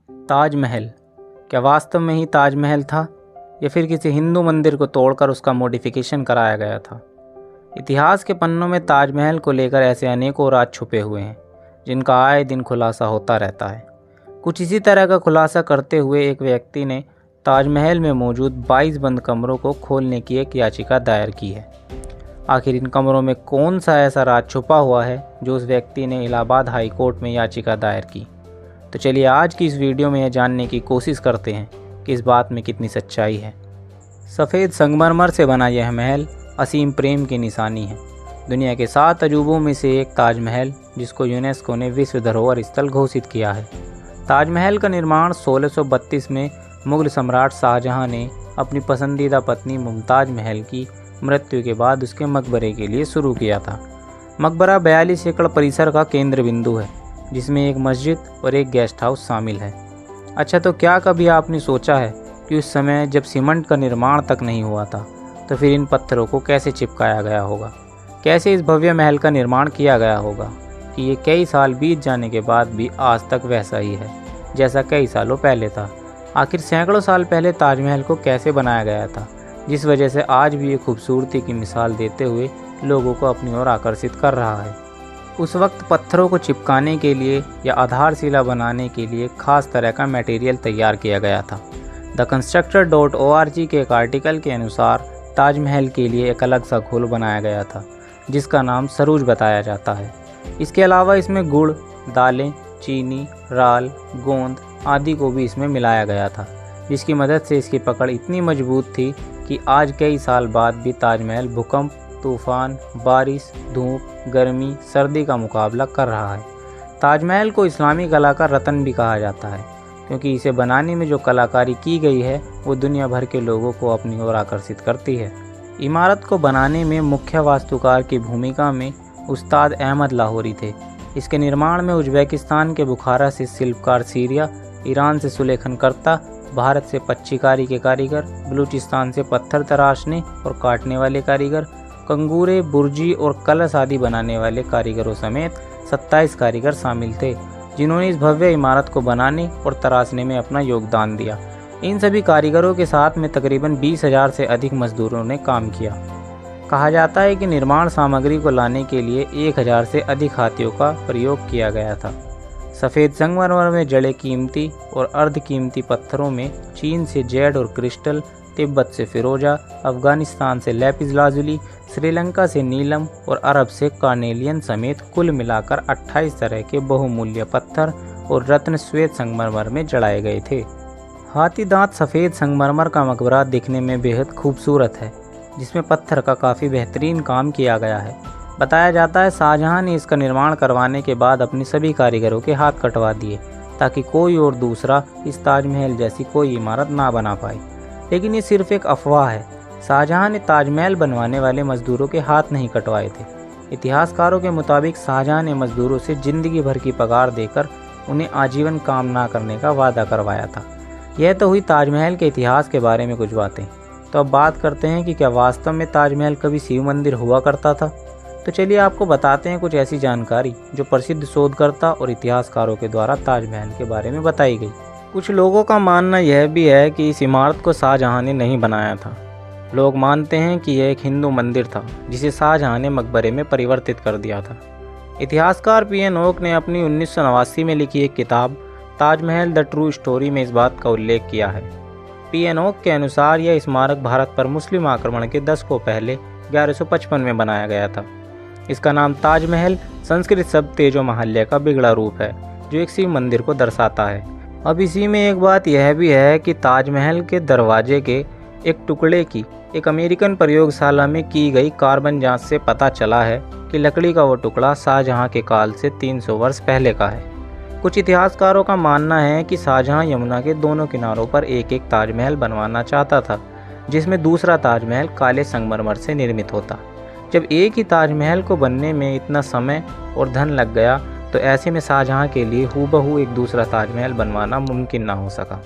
ताजमहल क्या वास्तव में ही ताजमहल था या फिर किसी हिंदू मंदिर को तोड़कर उसका मॉडिफिकेशन कराया गया था? इतिहास के पन्नों में ताजमहल को लेकर ऐसे अनेकों राज छुपे हुए हैं जिनका आए दिन खुलासा होता रहता है। कुछ इसी तरह का खुलासा करते हुए एक व्यक्ति ने ताजमहल में मौजूद 22 बंद कमरों को खोलने की एक याचिका दायर की है। आखिर इन कमरों में कौन सा ऐसा राज छुपा हुआ है जो उस व्यक्ति ने इलाहाबाद हाई कोर्ट में याचिका दायर की? तो चलिए आज की इस वीडियो में यह जानने की कोशिश करते हैं कि इस बात में कितनी सच्चाई है। सफ़ेद संगमरमर से बना यह महल असीम प्रेम की निशानी है। दुनिया के 7 अजूबों में से एक ताजमहल, जिसको यूनेस्को ने विश्व धरोहर स्थल घोषित किया है। ताजमहल का निर्माण 1632 में मुगल सम्राट शाहजहां ने अपनी पसंदीदा पत्नी मुमताज़ महल की मृत्यु के बाद उसके मकबरे के लिए शुरू किया था। मकबरा 42 एकड़ परिसर का केंद्र बिंदु है, जिसमें एक मस्जिद और एक गेस्ट हाउस शामिल है। अच्छा, तो क्या कभी आपने सोचा है कि उस समय जब सीमेंट का निर्माण तक नहीं हुआ था तो फिर इन पत्थरों को कैसे चिपकाया गया होगा? कैसे इस भव्य महल का निर्माण किया गया होगा कि ये कई साल बीत जाने के बाद भी आज तक वैसा ही है जैसा कई सालों पहले था? आखिर सैकड़ों साल पहले ताजमहल को कैसे बनाया गया था, जिस वजह से आज भी ये खूबसूरती की मिसाल देते हुए लोगों को अपनी ओर आकर्षित कर रहा है? उस वक्त पत्थरों को चिपकाने के लिए या आधारशिला बनाने के लिए खास तरह का मटेरियल तैयार किया गया था। theconstructor.org के एक आर्टिकल के अनुसार ताजमहल के लिए एक अलग सा घोल बनाया गया था जिसका नाम सरूज बताया जाता है। इसके अलावा इसमें गुड़, दालें, चीनी, राल, गोंद आदि को भी इसमें मिलाया गया था, जिसकी मदद से इसकी पकड़ इतनी मजबूत थी कि आज कई साल बाद भी ताजमहल भूकंप, तूफान, बारिश, धूप, गर्मी, सर्दी का मुकाबला कर रहा है। ताजमहल को इस्लामी कला का रत्न भी कहा जाता है, क्योंकि इसे बनाने में जो कलाकारी की गई है वो दुनिया भर के लोगों को अपनी ओर आकर्षित करती है। इमारत को बनाने में मुख्य वास्तुकार की भूमिका में उस्ताद अहमद लाहौरी थे। इसके निर्माण में उज्बेकिस्तान के बुखारा से शिल्पकार सीरिया, ईरान से सुलेखनकर्ता, भारत से पच्चीकारी के कारीगर, बलूचिस्तान से पत्थर तराशने और काटने वाले कारीगर, कंगूरे, बुर्जी और कलश आदि बनाने वाले कारीगरों समेत 27 कारीगर शामिल थे, जिन्होंने इस भव्य इमारत को बनाने और तराशने में अपना योगदान दिया। इन सभी कारीगरों के साथ में तकरीबन 20,000 से अधिक मजदूरों ने काम किया। कहा जाता है कि निर्माण सामग्री को लाने के लिए 1,000 से अधिक हाथियों का प्रयोग किया गया था। सफ़ेद संगमरमर में जड़े कीमती और अर्ध कीमती पत्थरों में चीन से जेड और क्रिस्टल, तिब्बत से फिरोजा, अफगानिस्तान से लैपिस लाजुली, श्रीलंका से नीलम और अरब से कार्नेलियन समेत कुल मिलाकर 28 तरह के बहुमूल्य पत्थर और रत्न श्वेत संगमरमर में जड़ाए गए थे। हाथी दांत सफ़ेद संगमरमर का मकबरा दिखने में बेहद खूबसूरत है, जिसमें पत्थर का काफ़ी बेहतरीन काम किया गया है। बताया जाता है शाहजहां ने इसका निर्माण करवाने के बाद अपने सभी कारीगरों के हाथ कटवा दिए ताकि कोई और दूसरा इस ताजमहल जैसी कोई इमारत ना बना पाए। लेकिन ये सिर्फ एक अफवाह है। शाहजहां ने ताजमहल बनवाने वाले मजदूरों के हाथ नहीं कटवाए थे। इतिहासकारों के मुताबिक शाहजहां ने मजदूरों से जिंदगी भर की पगार देकर उन्हें आजीवन काम ना करने का वादा करवाया था। यह तो हुई ताजमहल के इतिहास के बारे में कुछ बातें। तो अब बात करते हैं कि क्या वास्तव में ताजमहल कभी शिव मंदिर हुआ करता था? तो चलिए आपको बताते हैं कुछ ऐसी जानकारी जो प्रसिद्ध शोधकर्ता और इतिहासकारों के द्वारा ताजमहल के बारे में बताई गई। कुछ लोगों का मानना यह भी है कि इस इमारत को शाहजहां ने नहीं बनाया था। लोग मानते हैं कि यह एक हिंदू मंदिर था जिसे शाहजहां ने मकबरे में परिवर्तित कर दिया था। इतिहासकार पीएन ओक ने अपनी 1989 में लिखी एक किताब ताजमहल द ट्रू स्टोरी में इस बात का उल्लेख किया है। पीएन ओक के अनुसार यह स्मारक भारत पर मुस्लिम आक्रमण के दशकों पहले 1155 में बनाया गया था। इसका नाम ताजमहल संस्कृत शब्द तेजो महल्य का बिगड़ा रूप है, जो एक शिव मंदिर को दर्शाता है। अब इसी में एक बात यह भी है कि ताजमहल के दरवाजे के एक टुकड़े की एक अमेरिकन प्रयोगशाला में की गई कार्बन जांच से पता चला है कि लकड़ी का वो टुकड़ा शाहजहां के काल से 300 वर्ष पहले का है। कुछ इतिहासकारों का मानना है कि शाहजहां यमुना के दोनों किनारों पर एक एक ताजमहल बनवाना चाहता था, जिसमें दूसरा ताजमहल काले संगमरमर से निर्मित होता। जब एक ही ताजमहल को बनने में इतना समय और धन लग गया तो ऐसे में शाहजहां के लिए हूबहू एक दूसरा ताजमहल बनवाना मुमकिन ना हो सका।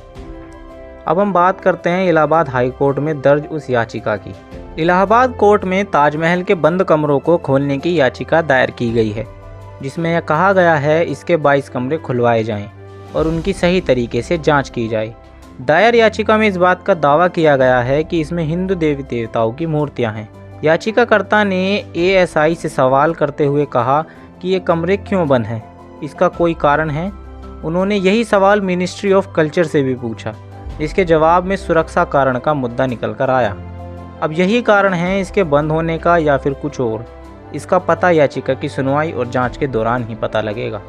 अब हम बात करते हैं इलाहाबाद हाई कोर्ट में दर्ज उस याचिका की। इलाहाबाद कोर्ट में ताजमहल के बंद कमरों को खोलने की याचिका दायर की गई है, जिसमें यह कहा गया है इसके 22 कमरे खुलवाए जाएं। और उनकी सही तरीके से जांच की जाए। दायर याचिका में इस बात का दावा किया गया है कि इसमें हिंदू देवी देवताओं की मूर्तियां हैं। याचिकाकर्ता ने एएसआई से सवाल करते हुए कहा कि ये कमरे क्यों बंद हैं, इसका कोई कारण है। उन्होंने यही सवाल मिनिस्ट्री ऑफ कल्चर से भी पूछा। इसके जवाब में सुरक्षा कारण का मुद्दा निकल कर आया। अब यही कारण है इसके बंद होने का या फिर कुछ और, इसका पता याचिका की सुनवाई और जांच के दौरान ही पता लगेगा।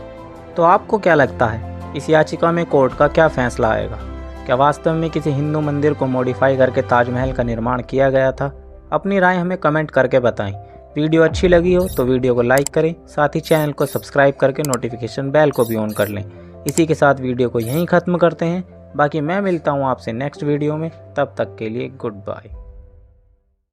तो आपको क्या लगता है, इस याचिका में कोर्ट का क्या फैसला आएगा? क्या वास्तव में किसी हिंदू मंदिर को मॉडिफाई करके ताजमहल का निर्माण किया गया था? अपनी राय हमें कमेंट करके बताएं। वीडियो अच्छी लगी हो तो वीडियो को लाइक करें, साथ ही चैनल को सब्सक्राइब करके नोटिफिकेशन बेल को भी ऑन कर लें। इसी के साथ वीडियो को यहीं ख़त्म करते हैं। बाकी मैं मिलता हूँ आपसे नेक्स्ट वीडियो में, तब तक के लिए गुड बाय।